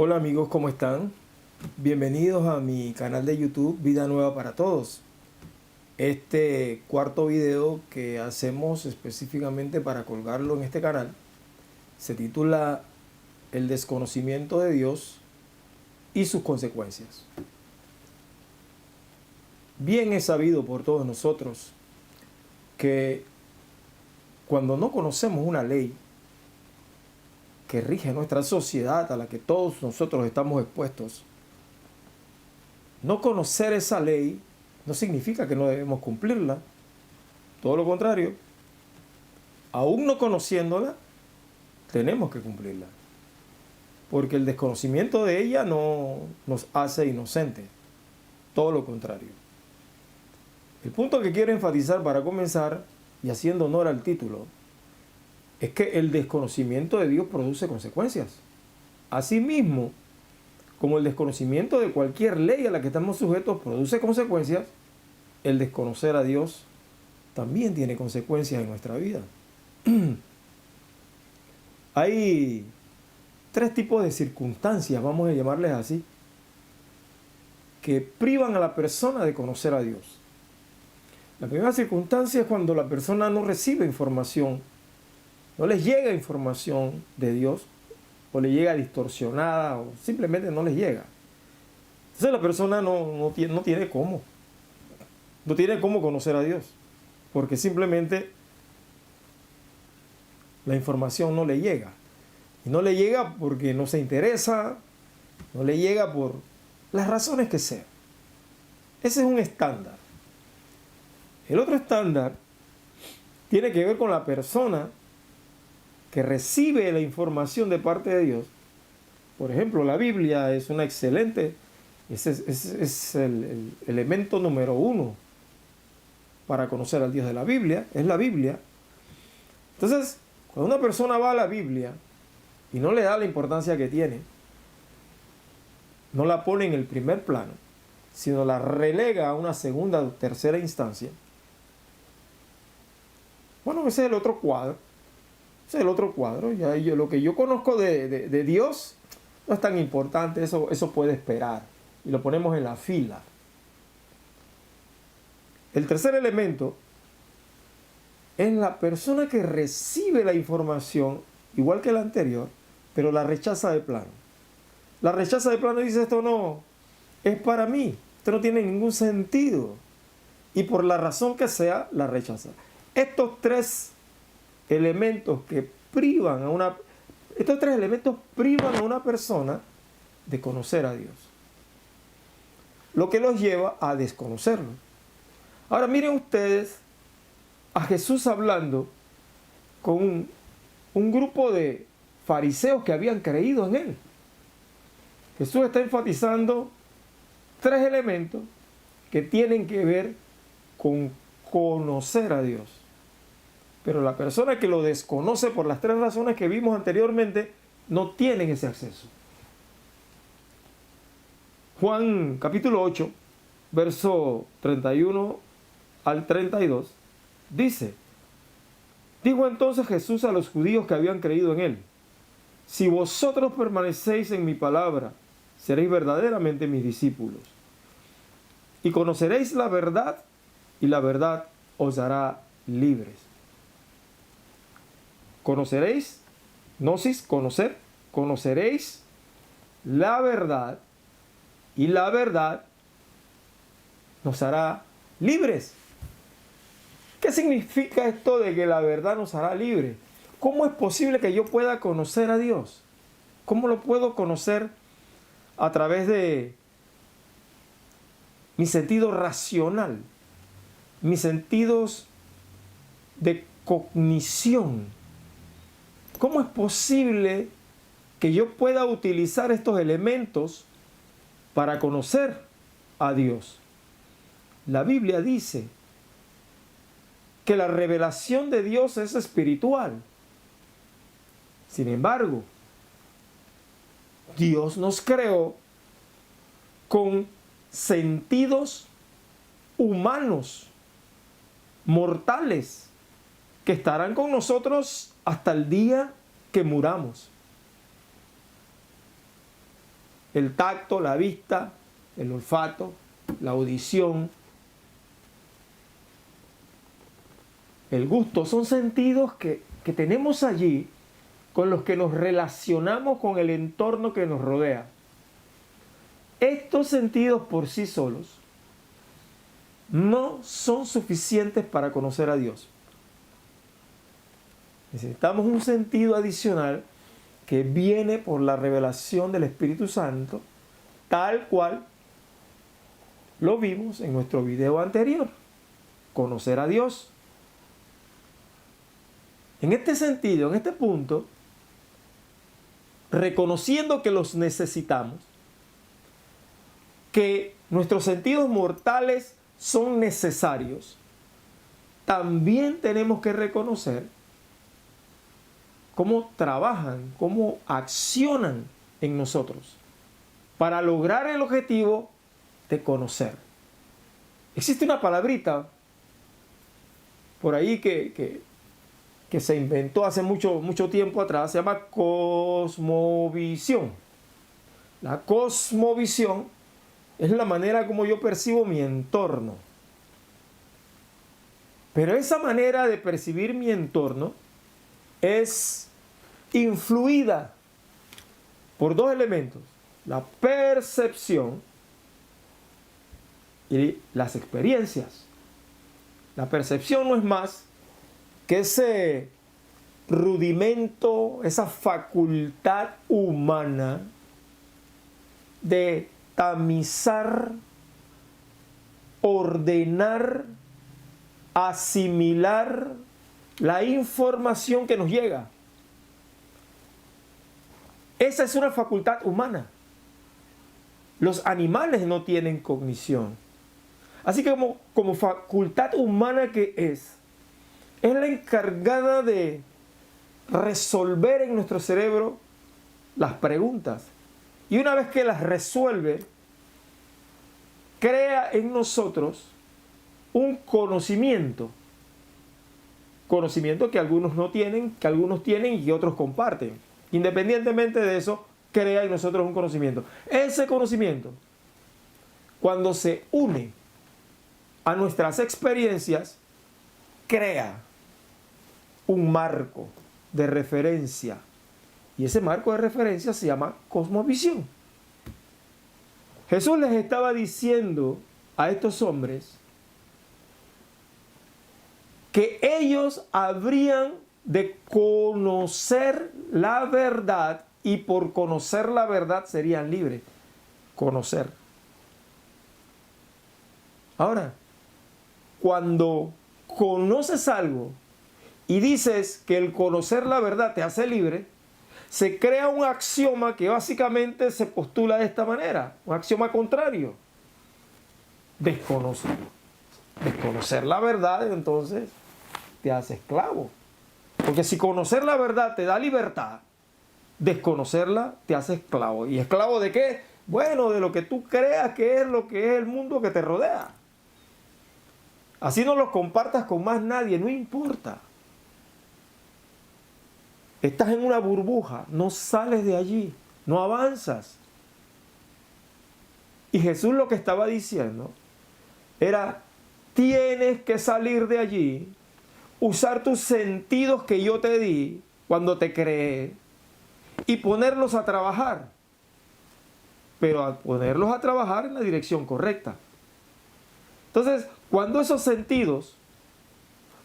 Hola amigos, ¿cómo están? Bienvenidos a mi canal de YouTube Vida Nueva para Todos. Este cuarto video que hacemos específicamente para colgarlo en este canal se titula El desconocimiento de Dios y sus consecuencias. Bien es sabido por todos nosotros que cuando no conocemos una ley que rige nuestra sociedad a la que todos nosotros estamos expuestos, no conocer esa ley no significa que no debemos cumplirla. Todo lo contrario, aún no conociéndola, tenemos que cumplirla. Porque el desconocimiento de ella no nos hace inocentes. Todo lo contrario. El punto que quiero enfatizar para comenzar, y haciendo honor al título, es que el desconocimiento de Dios produce consecuencias. Asimismo, como el desconocimiento de cualquier ley a la que estamos sujetos produce consecuencias, el desconocer a Dios también tiene consecuencias en nuestra vida. Hay tres tipos de circunstancias, vamos a llamarles así, que privan a la persona de conocer a Dios. La primera circunstancia es cuando la persona no recibe información, no les llega información de Dios, o le llega distorsionada, o simplemente no les llega. Entonces la persona no tiene cómo. No tiene cómo conocer a Dios, porque simplemente la información no le llega. Y no le llega porque no se interesa, no le llega por las razones que sean. Ese es un estándar. El otro estándar tiene que ver con la persona que recibe la información de parte de Dios. Por ejemplo, la Biblia es una excelente, es el elemento número uno para conocer al Dios de la Biblia, es la Biblia. Entonces, cuando una persona va a la Biblia y no le da la importancia que tiene, no la pone en el primer plano, sino la relega a una segunda o tercera instancia, bueno, ese es el otro cuadro. Ese es el otro cuadro. Ya lo que yo conozco de Dios no es tan importante, eso puede esperar. Y lo ponemos en la fila. El tercer elemento es la persona que recibe la información, igual que la anterior, pero la rechaza de plano. La rechaza de plano y dice: esto no es para mí, esto no tiene ningún sentido. Y por la razón que sea, la rechaza. Estos tres elementos privan a una persona de conocer a Dios, lo que los lleva a desconocerlo. Ahora miren ustedes a Jesús hablando con un grupo de fariseos que habían creído en él. Jesús está enfatizando tres elementos que tienen que ver con conocer a Dios. Pero la persona que lo desconoce por las tres razones que vimos anteriormente, no tienen ese acceso. Juan capítulo 8, verso 31 al 32, dice: dijo entonces Jesús a los judíos que habían creído en él: si vosotros permanecéis en mi palabra, seréis verdaderamente mis discípulos, y conoceréis la verdad, y la verdad os hará libres. Conoceréis, gnosis, conocer, conoceréis la verdad, y la verdad nos hará libres. ¿Qué significa esto de que la verdad nos hará libres? ¿Cómo es posible que yo pueda conocer a Dios? ¿Cómo lo puedo conocer? A través de mi sentido racional, mis sentidos de cognición. ¿Cómo es posible que yo pueda utilizar estos elementos para conocer a Dios? La Biblia dice que la revelación de Dios es espiritual. Sin embargo, Dios nos creó con sentidos humanos, mortales, que estarán con nosotros hasta el día que muramos. el tacto, la vista, el olfato, la audición, el gusto. Son sentidos que tenemos allí con los que nos relacionamos con el entorno que nos rodea. Estos sentidos por sí solos no son suficientes para conocer a Dios. Necesitamos un sentido adicional que viene por la revelación del Espíritu Santo, tal cual lo vimos en nuestro video anterior. Conocer a Dios. En este sentido, en este punto, reconociendo que los necesitamos, que nuestros sentidos mortales son necesarios, también tenemos que reconocer cómo trabajan, cómo accionan en nosotros para lograr el objetivo de conocer. Existe una palabrita por ahí que se inventó hace mucho tiempo atrás, se llama cosmovisión. La cosmovisión es la manera como yo percibo mi entorno. Pero esa manera de percibir mi entorno es influida por dos elementos: la percepción y las experiencias. La percepción no es más que ese rudimento, esa facultad humana de tamizar, ordenar, asimilar la información que nos llega. Esa es una facultad humana. Los animales no tienen cognición. Así que como facultad humana que es la encargada de resolver en nuestro cerebro las preguntas. Y una vez que las resuelve, crea en nosotros un conocimiento. Conocimiento que algunos no tienen, que algunos tienen y que otros comparten. Independientemente de eso, crea en nosotros un conocimiento. Ese conocimiento, cuando se une a nuestras experiencias, crea un marco de referencia. Y ese marco de referencia se llama cosmovisión. Jesús les estaba diciendo a estos hombres que ellos habrían de conocer la verdad y por conocer la verdad serían libres. Conocer. Ahora, cuando conoces algo y dices que el conocer la verdad te hace libre, se crea un axioma que básicamente se postula de esta manera, un axioma contrario. Desconocer la verdad, entonces te hace esclavo. Porque si conocer la verdad te da libertad, desconocerla te hace esclavo. ¿Y esclavo de qué? Bueno, de lo que tú creas que es lo que es el mundo que te rodea. Así no lo compartas con más nadie, no importa. Estás en una burbuja, no sales de allí, no avanzas. Y Jesús lo que estaba diciendo era: tienes que salir de allí, usar tus sentidos que yo te di cuando te creé y ponerlos a trabajar. Pero a ponerlos a trabajar en la dirección correcta. Entonces, cuando esos sentidos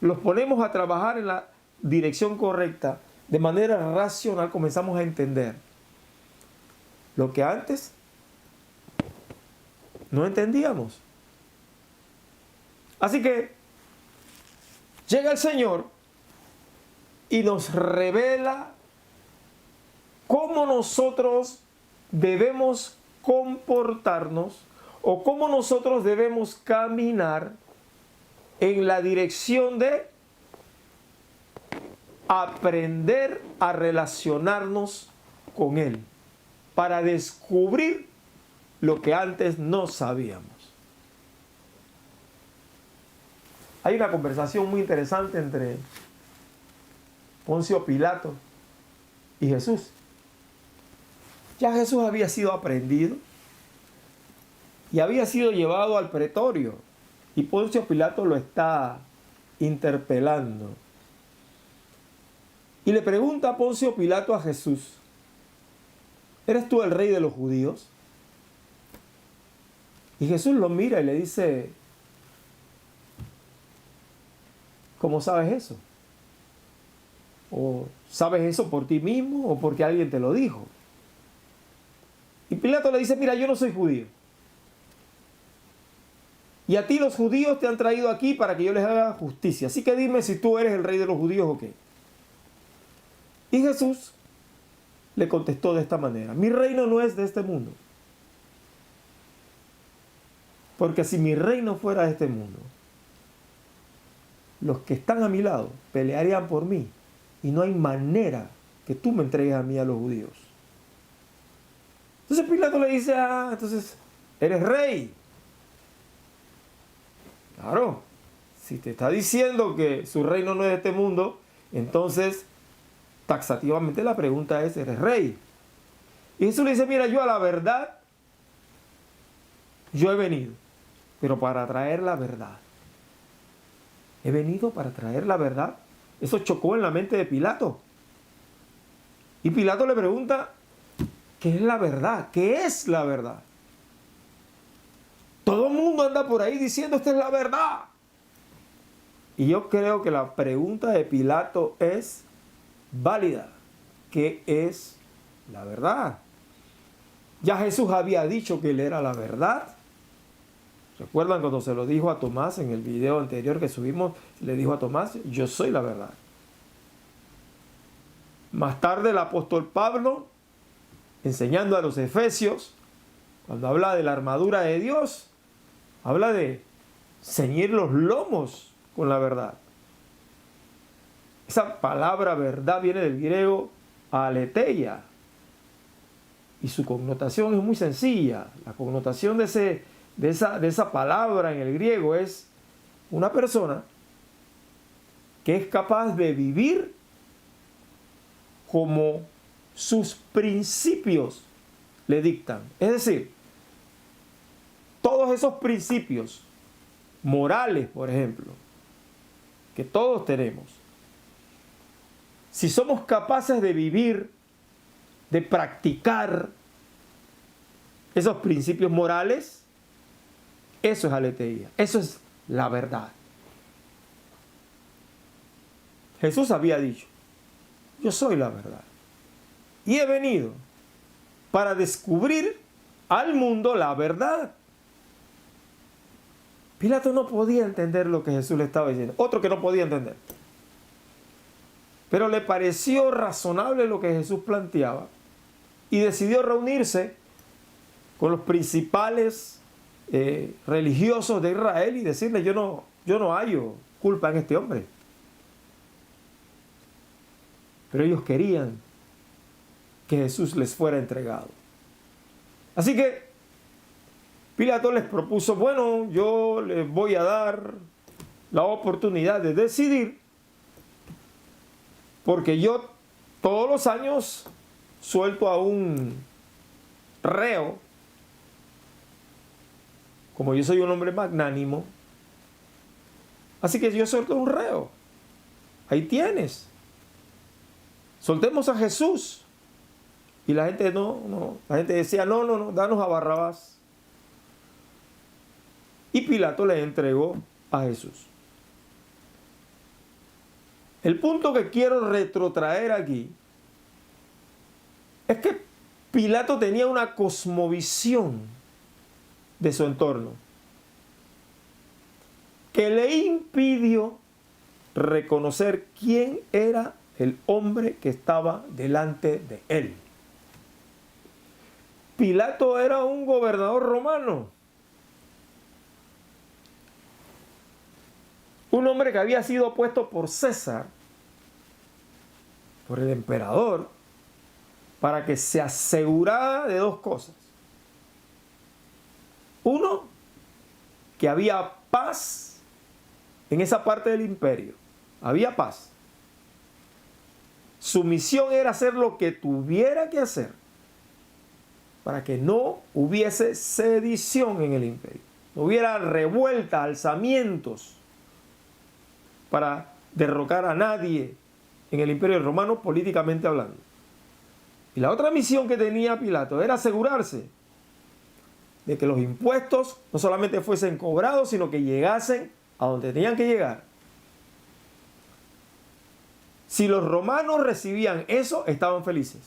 los ponemos a trabajar en la dirección correcta, de manera racional, comenzamos a entender lo que antes no entendíamos. Así que llega el Señor y nos revela cómo nosotros debemos comportarnos o cómo nosotros debemos caminar en la dirección de aprender a relacionarnos con Él para descubrir lo que antes no sabíamos. Hay una conversación muy interesante entre Poncio Pilato y Jesús. Ya Jesús había sido aprehendido y había sido llevado al pretorio. Y Poncio Pilato lo está interpelando. Y le pregunta a Poncio Pilato a Jesús: ¿eres tú el rey de los judíos? Y Jesús lo mira y le dice: ¿cómo sabes eso? ¿O sabes eso por ti mismo o porque alguien te lo dijo? Y Pilato le dice: mira, yo no soy judío. Y a ti los judíos te han traído aquí para que yo les haga justicia. Así que dime si tú eres el rey de los judíos o qué. Y Jesús le contestó de esta manera: mi reino no es de este mundo. Porque si mi reino fuera de este mundo, los que están a mi lado pelearían por mí. Y no hay manera que tú me entregues a mí a los judíos. Entonces Pilato le dice: entonces eres rey. Claro, si te está diciendo que su reino no es de este mundo, entonces taxativamente la pregunta es: ¿eres rey? Y Jesús le dice: mira, yo a la verdad, yo he venido, pero para traer la verdad. He venido para traer la verdad. Eso chocó en la mente de Pilato. Y Pilato le pregunta: ¿qué es la verdad? ¿Qué es la verdad? Todo el mundo anda por ahí diciendo: esta es la verdad. Y yo creo que la pregunta de Pilato es válida. ¿Qué es la verdad? Ya Jesús había dicho que él era la verdad. ¿Recuerdan cuando se lo dijo a Tomás en el video anterior que subimos? Le dijo a Tomás: yo soy la verdad. Más tarde el apóstol Pablo, enseñando a los efesios, cuando habla de la armadura de Dios, habla de ceñir los lomos con la verdad. Esa palabra verdad viene del griego aletheia. Y su connotación es muy sencilla. La connotación de esa palabra en el griego es una persona que es capaz de vivir como sus principios le dictan. Es decir, todos esos principios morales, por ejemplo, que todos tenemos, si somos capaces de vivir, de practicar esos principios morales, eso es aletheia, eso es la verdad. Jesús había dicho: yo soy la verdad. Y he venido para descubrir al mundo la verdad. Pilato no podía entender lo que Jesús le estaba diciendo. Otro que no podía entender. Pero le pareció razonable lo que Jesús planteaba. Y decidió reunirse con los principales religiosos de Israel y decirle: yo no hallo culpa en este hombre. Pero ellos querían que Jesús les fuera entregado. Así que Pilato les propuso: bueno, yo les voy a dar la oportunidad de decidir, porque yo todos los años suelto a un reo. Como yo soy un hombre magnánimo, así que yo suelto a un reo. Ahí tienes. Soltemos a Jesús. Y la gente la gente decía: no, danos a Barrabás. Y Pilato le entregó a Jesús. El punto que quiero retrotraer aquí es que Pilato tenía una cosmovisión de su entorno que le impidió reconocer quién era el hombre que estaba delante de él. Pilato era un gobernador romano, un hombre que había sido puesto por César, por el emperador, para que se asegurara de dos cosas. Uno, que había paz en esa parte del imperio. Había paz. Su misión era hacer lo que tuviera que hacer para que no hubiese sedición en el imperio, no hubiera revuelta, alzamientos para derrocar a nadie en el imperio romano políticamente hablando. Y la otra misión que tenía Pilato era asegurarse de que los impuestos no solamente fuesen cobrados, sino que llegasen a donde tenían que llegar. Si los romanos recibían eso, estaban felices.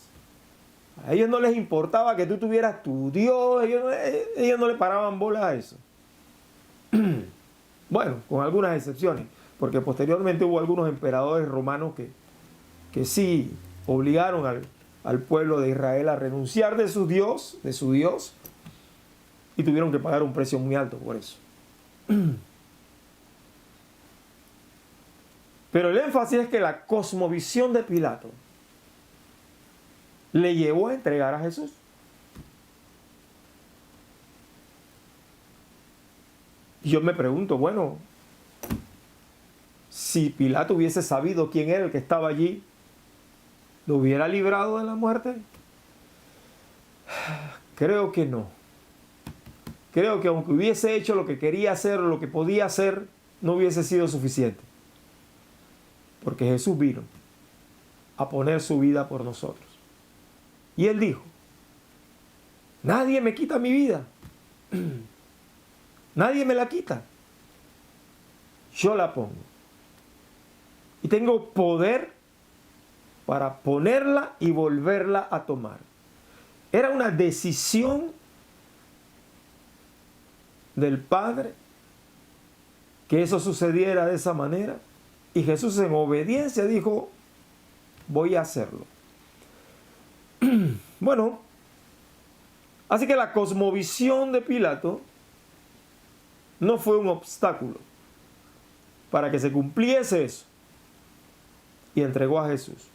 A ellos no les importaba que tú tuvieras tu Dios, ellos no le paraban bola a eso. Bueno, con algunas excepciones, porque posteriormente hubo algunos emperadores romanos que sí obligaron al pueblo de Israel a renunciar de su Dios, y tuvieron que pagar un precio muy alto por eso. Pero el énfasis es que la cosmovisión de Pilato le llevó a entregar a Jesús. Y yo me pregunto, bueno, si Pilato hubiese sabido quién era el que estaba allí, ¿lo hubiera librado de la muerte? Creo que no. Creo que aunque hubiese hecho lo que quería hacer, lo que podía hacer, no hubiese sido suficiente. Porque Jesús vino a poner su vida por nosotros. Y Él dijo, nadie me quita mi vida. Nadie me la quita. Yo la pongo. Y tengo poder para ponerla y volverla a tomar. Era una decisión del Padre que eso sucediera de esa manera. Y Jesús en obediencia dijo, voy a hacerlo. Bueno, así que la cosmovisión de Pilato no fue un obstáculo para que se cumpliese eso. Y entregó a Jesús.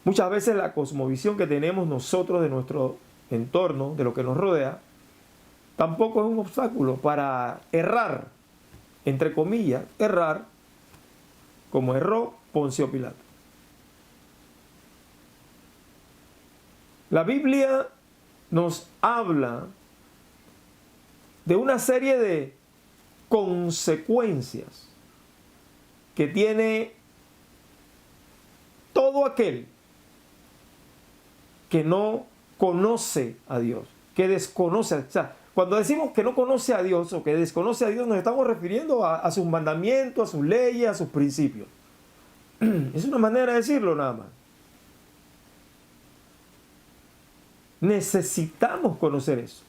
Muchas veces la cosmovisión que tenemos nosotros de nuestro entorno, de lo que nos rodea, tampoco es un obstáculo para errar, entre comillas, errar, como erró Poncio Pilato. La Biblia nos habla de una serie de consecuencias que tiene todo aquel que no conoce a Dios, que desconoce. O sea, cuando decimos que no conoce a Dios o que desconoce a Dios, nos estamos refiriendo a sus mandamientos, a sus leyes, a sus principios. Es una manera de decirlo nada más. Necesitamos conocer eso.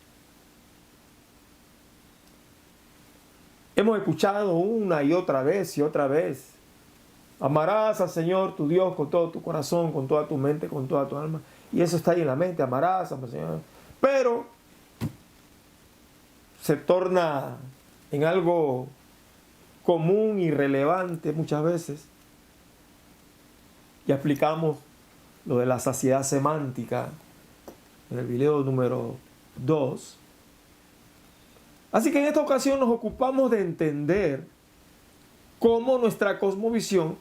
Hemos escuchado una y otra vez, amarás al Señor tu Dios con todo tu corazón, con toda tu mente, con toda tu alma. Y eso está ahí en la mente, amarás al Señor. Pero se torna en algo común y relevante muchas veces. Ya explicamos lo de la saciedad semántica en el video número 2. Así que en esta ocasión nos ocupamos de entender cómo nuestra cosmovisión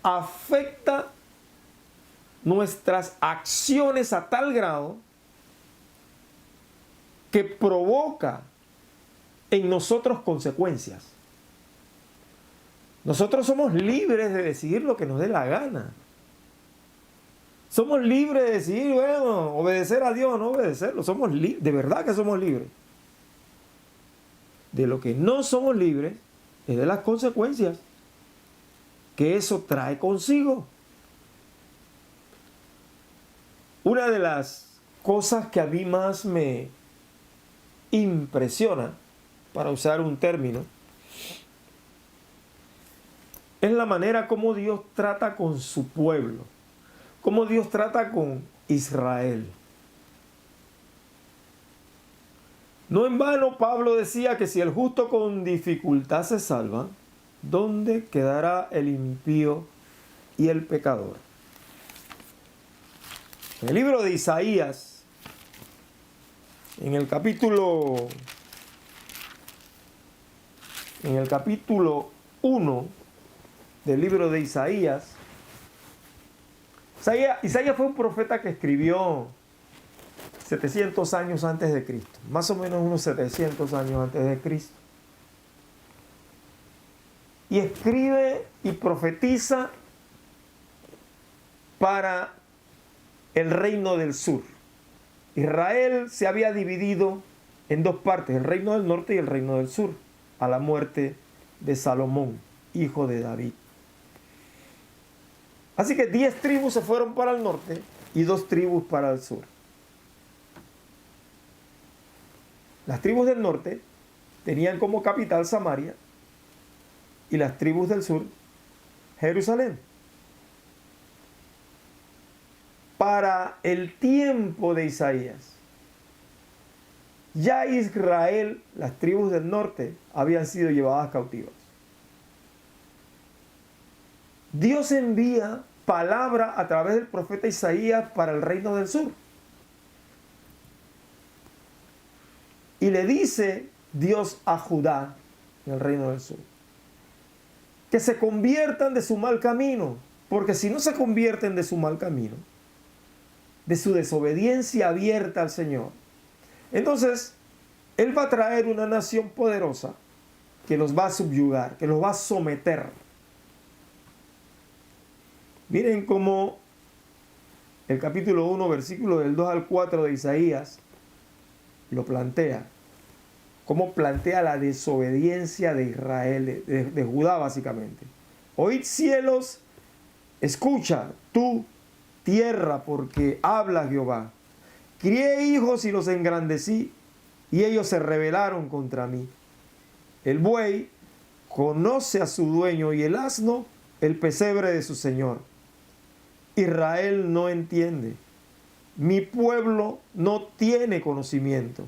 afecta nuestras acciones a tal grado que provoca en nosotros consecuencias. Nosotros somos libres de decidir lo que nos dé la gana. Somos libres de decidir, bueno, obedecer a Dios o no obedecerlo. Somos libres, de verdad que somos libres. De lo que no somos libres es de las consecuencias que eso trae consigo. Una de las cosas que a mí más me impresiona, para usar un término, es la manera como Dios trata con su pueblo, cómo Dios trata con Israel. No en vano Pablo decía que si el justo con dificultad se salva, ¿dónde quedará el impío y el pecador? En el libro de Isaías, en el capítulo 1 del libro de Isaías fue un profeta que escribió 700 años antes de Cristo, más o menos unos 700 años antes de Cristo. Y escribe y profetiza para el reino del sur. Israel se había dividido en dos partes, el reino del norte y el reino del sur, a la muerte de Salomón, hijo de David. Así que 10 tribus se fueron para el norte y 2 tribus para el sur. Las tribus del norte tenían como capital Samaria y las tribus del sur Jerusalén. Para el tiempo de Isaías, ya Israel, las tribus del norte, habían sido llevadas cautivas. Dios envía palabra a través del profeta Isaías para el reino del sur. Y le dice Dios a Judá, en el reino del sur, que se conviertan de su mal camino, porque si no se convierten de su mal camino, de su desobediencia abierta al Señor, entonces Él va a traer una nación poderosa que los va a subyugar, que los va a someter. Miren cómo el capítulo 1, versículo del 2 al 4 de Isaías lo plantea. Cómo plantea la desobediencia de Israel, de Judá básicamente. Oíd cielos, escucha tú tierra, porque habla Jehová. Crié hijos y los engrandecí, y ellos se rebelaron contra mí. El buey conoce a su dueño, y el asno el pesebre de su señor. Israel no entiende. Mi pueblo no tiene conocimiento.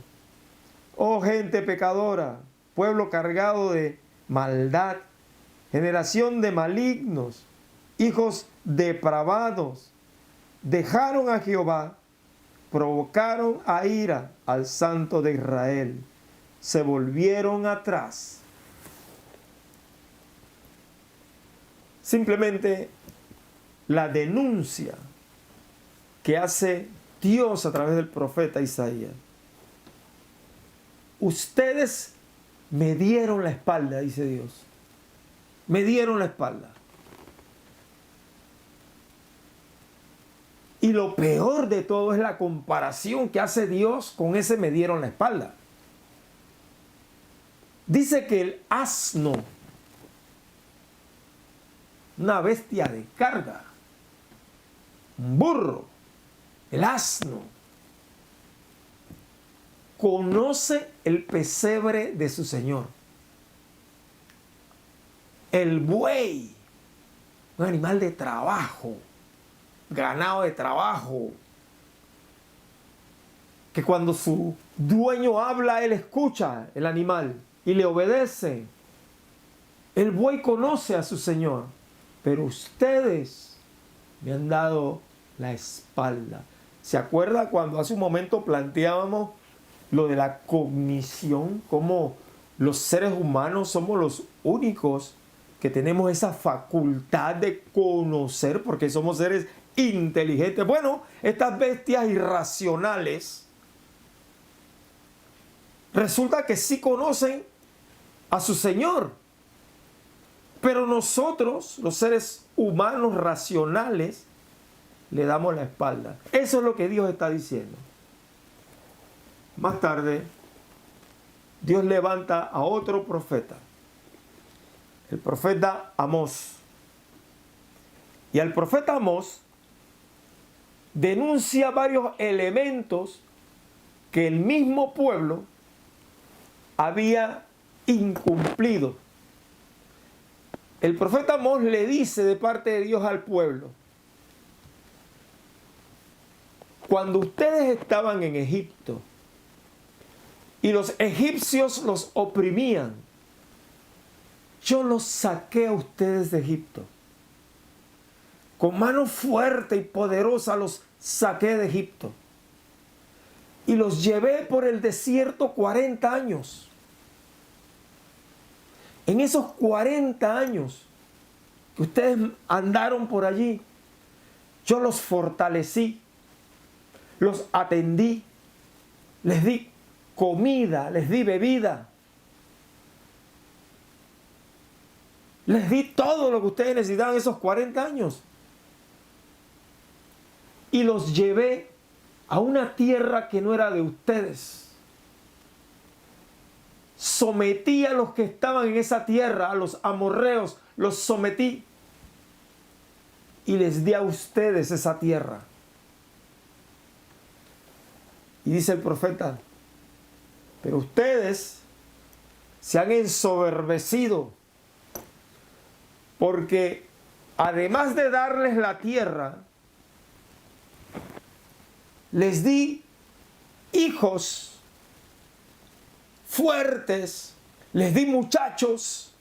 Oh gente pecadora, pueblo cargado de maldad, generación de malignos, hijos depravados, dejaron a Jehová, provocaron a ira al Santo de Israel, se volvieron atrás. Simplemente la denuncia que hace Dios a través del profeta Isaías. Ustedes me dieron la espalda, dice Dios. Me dieron la espalda. Y lo peor de todo es la comparación que hace Dios con ese me dieron la espalda. Dice que el asno, una bestia de carga, un burro, el asno, conoce el pesebre de su señor. El buey, un animal de trabajo, ganado de trabajo, que cuando su dueño habla, él escucha el animal y le obedece. El buey conoce a su señor, pero ustedes me han dado la espalda. ¿Se acuerda cuando hace un momento planteábamos lo de la cognición? Como los seres humanos somos los únicos que tenemos esa facultad de conocer, porque somos seres inteligentes. Bueno, estas bestias irracionales resulta que sí conocen a su Señor, pero nosotros, los seres humanos racionales, le damos la espalda. Eso es lo que Dios está diciendo. Más tarde, Dios levanta a otro profeta, el profeta Amós. Y al profeta Amós denuncia varios elementos que el mismo pueblo había incumplido. El profeta Amós le dice de parte de Dios al pueblo: cuando ustedes estaban en Egipto y los egipcios los oprimían, yo los saqué a ustedes de Egipto. Con mano fuerte y poderosa los saqué de Egipto. Y los llevé por el desierto 40 años. En esos 40 años que ustedes andaron por allí, yo los fortalecí, los atendí, les di comida, les di bebida. Les di todo lo que ustedes necesitaban esos 40 años. Y los llevé a una tierra que no era de ustedes. Sometí a los que estaban en esa tierra, a los amorreos, los sometí. Y les di a ustedes esa tierra. Y dice el profeta, pero ustedes se han ensoberbecido, porque además de darles la tierra, les di hijos fuertes, les di muchachos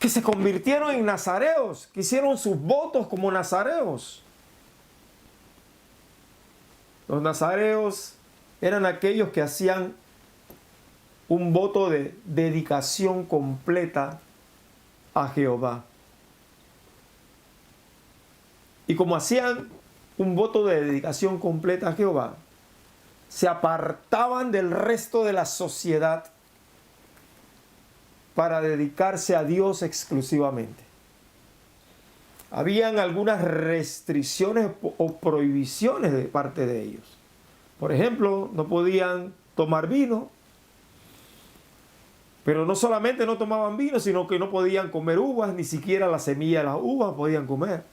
que se convirtieron en nazareos, que hicieron sus votos como nazareos. Los nazareos eran aquellos que hacían un voto de dedicación completa a Jehová. Y como hacían un voto de dedicación completa a Jehová, se apartaban del resto de la sociedad para dedicarse a Dios exclusivamente. Habían algunas restricciones o prohibiciones de parte de ellos. Por ejemplo, no podían tomar vino, pero no solamente no tomaban vino, sino que no podían comer uvas, ni siquiera la semilla de las uvas podían comer.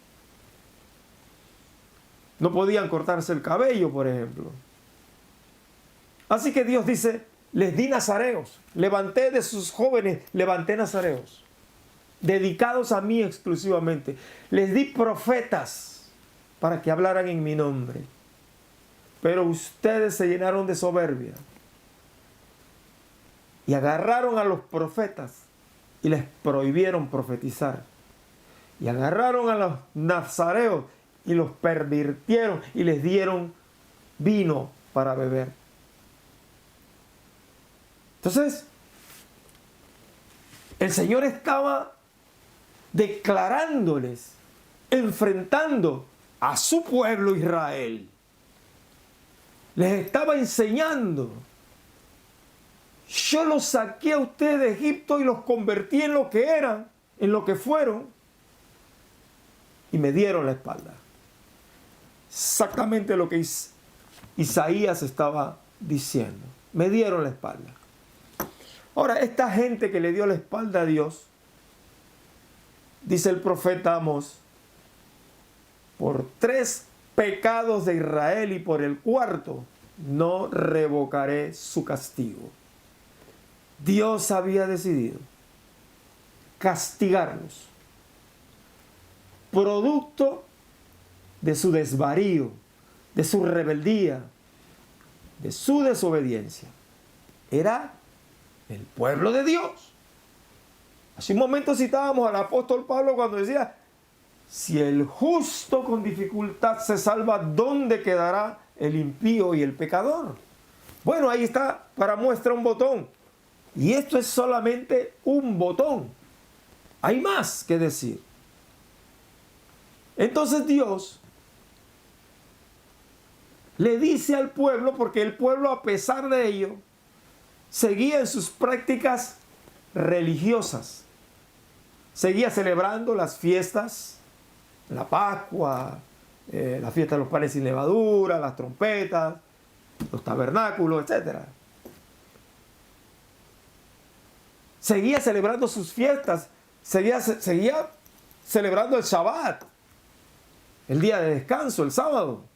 No podían cortarse el cabello, por ejemplo. Así que Dios dice, les di nazareos, levanté de sus jóvenes, levanté nazareos, dedicados a mí exclusivamente. Les di profetas para que hablaran en mi nombre. Pero ustedes se llenaron de soberbia y agarraron a los profetas y les prohibieron profetizar. Y agarraron a los nazareos y los pervirtieron y les dieron vino para beber. Entonces, el Señor estaba declarándoles, enfrentando a su pueblo Israel. Les estaba enseñando. Yo los saqué a ustedes de Egipto y los convertí en lo que eran, en lo que fueron, y me dieron la espalda. Exactamente lo que Isaías estaba diciendo. Me dieron la espalda. Ahora, esta gente que le dio la espalda a Dios, dice el profeta Amós, por 3 pecados de Israel y por el 4º, no revocaré su castigo. Dios había decidido castigarlos, producto de su desvarío, de su rebeldía, de su desobediencia. Era el pueblo de Dios. Hace un momento citábamos al apóstol Pablo cuando decía, si el justo con dificultad se salva, ¿dónde quedará el impío y el pecador? Bueno, ahí está para muestra un botón. Y esto es solamente un botón. Hay más que decir. Entonces Dios le dice al pueblo, porque el pueblo a pesar de ello seguía en sus prácticas religiosas. Seguía celebrando las fiestas, la Pascua, la fiesta de los panes sin levadura, las trompetas, los tabernáculos, etc. Seguía celebrando sus fiestas, seguía celebrando el Shabbat, el día de descanso, el sábado.